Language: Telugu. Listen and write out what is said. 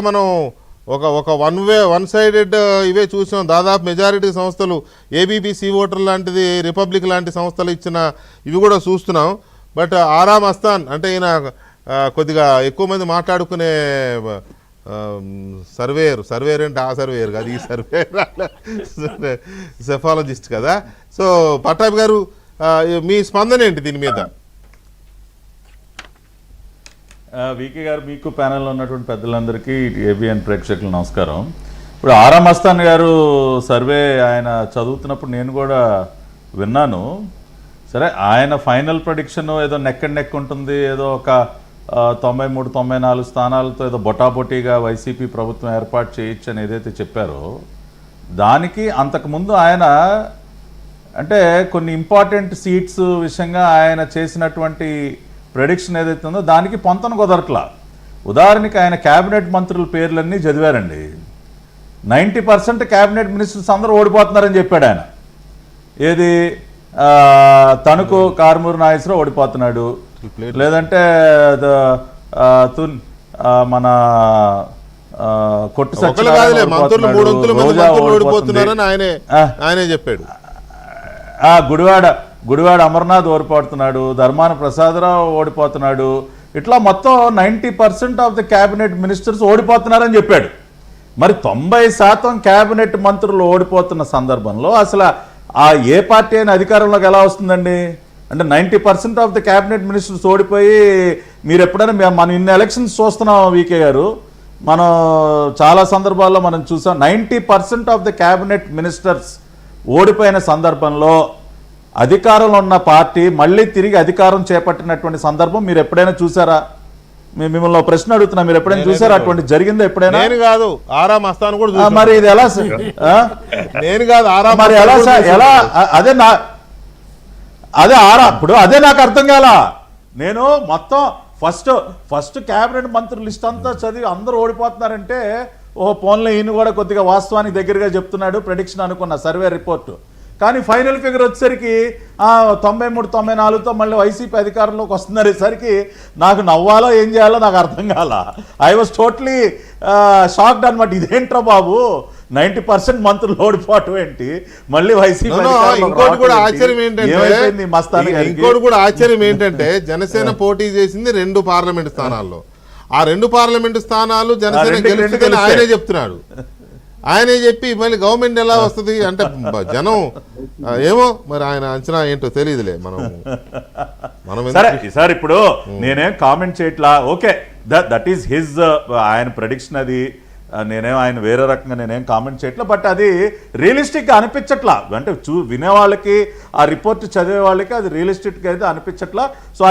మనం ఒక వన్ సైడెడ్ ఇవే చూసాం. దాదాపు మెజారిటీ సంస్థలు ఏబీపీసీ ఓటర్ లాంటిది, రిపబ్లిక్ లాంటి సంస్థలు ఇచ్చిన ఇవి కూడా చూస్తున్నాం. బట్ ఆరామ్ అస్తాన్ అంటే ఈయన కొద్దిగా ఎక్కువ మంది మాట్లాడుకునే సర్వేయర్ అంటే ఆ సర్వేయర్ కాదు, ఈ సర్వేయర్ సెఫాలజిస్ట్ కదా. సో పట్టాభి గారు, మీ స్పందన ఏంటి దీని మీద? వికే గారు, మీకు ప్యానెల్లో ఉన్నటువంటి పెద్దలందరికీ, ఏబిఎన్ ప్రేక్షకులు నమస్కారం. ఇప్పుడు ఆరామ్ అస్తాన్ గారు సర్వే ఆయన చదువుతున్నప్పుడు నేను కూడా విన్నాను. సరే, ఆయన ఫైనల్ ప్రొడిక్షన్ ఏదో నెక్ అండ్ నెక్ ఉంటుంది, ఏదో ఒక 93-94 స్థానాలతో ఏదో బొటాబొటీగా వైసీపీ ప్రభుత్వం ఏర్పాటు చేయొచ్చు అని ఏదైతే చెప్పారో, దానికి అంతకుముందు ఆయన అంటే కొన్ని ఇంపార్టెంట్ సీట్స్ విషయంగా ఆయన చేసినటువంటి ప్రెడిక్షన్ ఏదైతే ఉందో దానికి పొంతన కుదరట్లా. ఉదాహరణకి ఆయన క్యాబినెట్ మంత్రుల పేర్లన్నీ చదివారండి. 90% క్యాబినెట్ మినిస్టర్స్ అందరూ ఓడిపోతున్నారని చెప్పాడు ఆయన. ఏది తణుకు కారుమూరి నాగేశ్వరరావు ఓడిపోతున్నాడు, లేదంటే మన కొట్టు ఆయనే చెప్పాడు. గుడివాడ అమర్నాథ్ ఓడిపోతున్నాడు, ధర్మాన ప్రసాదరావు ఓడిపోతున్నాడు. ఇట్లా మొత్తం 90% ఆఫ్ ద క్యాబినెట్ మినిస్టర్స్ ఓడిపోతున్నారని చెప్పాడు. మరి 90% క్యాబినెట్ మంత్రులు ఓడిపోతున్న సందర్భంలో అసలు ఏ పార్టీ అయినా అధికారంలోకి ఎలా వస్తుందండి? అంటే 90% ఆఫ్ ద క్యాబినెట్ మినిస్టర్స్ ఓడిపోయి, మీరు ఎప్పుడైనా మనం ఇన్ని ఎలక్షన్స్ చూస్తున్నాం వీకే గారు, మనం చాలా సందర్భాల్లో మనం చూసాం. 90% ఆఫ్ ద క్యాబినెట్ మినిస్టర్స్ ఓడిపోయిన సందర్భంలో అధికారంలో ఉన్న పార్టీ మళ్ళీ తిరిగి అధికారం చేపట్టినటువంటి సందర్భం మీరు ఎప్పుడైనా చూసారా? మిమ్మల్ని ప్రశ్న అడుగుతున్నా, మీరు ఎప్పుడైనా చూసారా? అటువంటి జరిగిందో ఎప్పుడైనా? నేను కాదు, ఆరామ్ అస్తాన్ కూడా. మరి ఇది ఎలా? నేను కాదు, ఆరామ్. మరి ఎలా? అదే ఇప్పుడు అదే నాకు అర్థం కాల. నేను మొత్తం ఫస్ట్ క్యాబినెట్ మంత్రుల లిస్ట్ అంతా చదివి అందరూ ఓడిపోతున్నారంటే, పోన్లే ఈయన కూడా కొద్దిగా వాస్తవానికి దగ్గరగా చెప్తున్నాడు ప్రెడిక్షన్ అనుకున్న సర్వే రిపోర్టు. కానీ ఫైనల్ ఫిగర్ వచ్చేసరికి 93-94తో మళ్ళీ వైసీపీ అధికారంలోకి వస్తున్నసరికి నాకు నవ్వాలో ఏం చేయాలో నాకు అర్థం కాల. ఐ వాజ్ టోటలీ షాక్డ్ అనమాట. ఇదేంట్రా బాబు, 90% మంత్రులు ఓడిపోవటం ఏంటి, మళ్ళీ వైసీపీ. ఇంకోటి కూడా ఆశ్చర్యం ఏంటంటే జనసేన పోటీ చేసింది 2 పార్లమెంట్ స్థానాల్లో. ఆ 2 పార్లమెంట్ స్థానాలు జనసేన గెలుస్తుందని ఆయనే చెప్తున్నాడు. ఆయనే చెప్పి మళ్ళీ గవర్నమెంట్ ఎలా వస్తుంది అంటే జనం ఏమో మరి ఆయన అంచనా ఏంటో తెలియదులే. సార్ ఇప్పుడు నేనేం కామెంట్ చేయట్లా. ఓకే, దట్ ఈస్ హిజ్ ఆయన ప్రెడిక్షన్. అది నేనేం ఆయన వేరే రకంగా నేనేం కామెంట్ చేయట్లా. బట్ అది రియలిస్టిక్గా అనిపించట్లా. అంటే వినే వాళ్ళకి, ఆ రిపోర్ట్ చదివే వాళ్ళకి అది రియలిస్టిక్గా అయితే అనిపించట్లా. సో